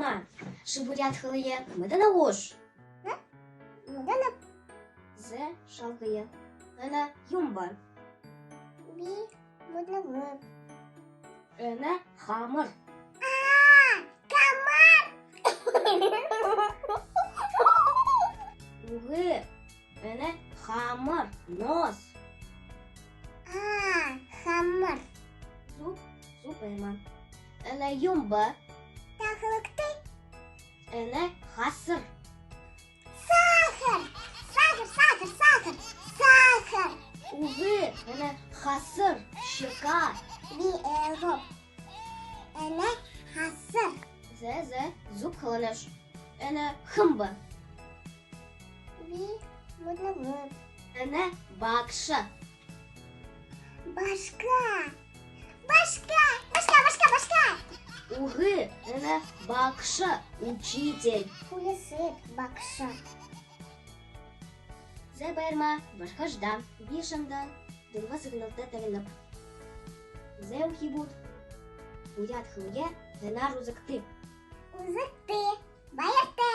Мама, шибурят хылые, мыдана ош. Мыдана Зе шалгые, ана юмба. би мыдана вы. Ана хамыр. Комар! Угы, ана хамыр, нос. Хамар. Зуб эма. Ана юмба, Тахылыкты. ана хасыр. Сахар. Сахар. Угы, ана хасыр, щека. Би элгоп. Эне хасыр. Зе зуб хылыныш. Ана хымба. Би мыдана вы. Ана бакша. Башка. Угы, ана бакша, учитель. Пулесет бакша. Зе берма, башкажда, бишанда, дылва сыгнылты тәгініп. Зе ухибут. Уят хылге, гына рузыкты. Узыкты. Баярты.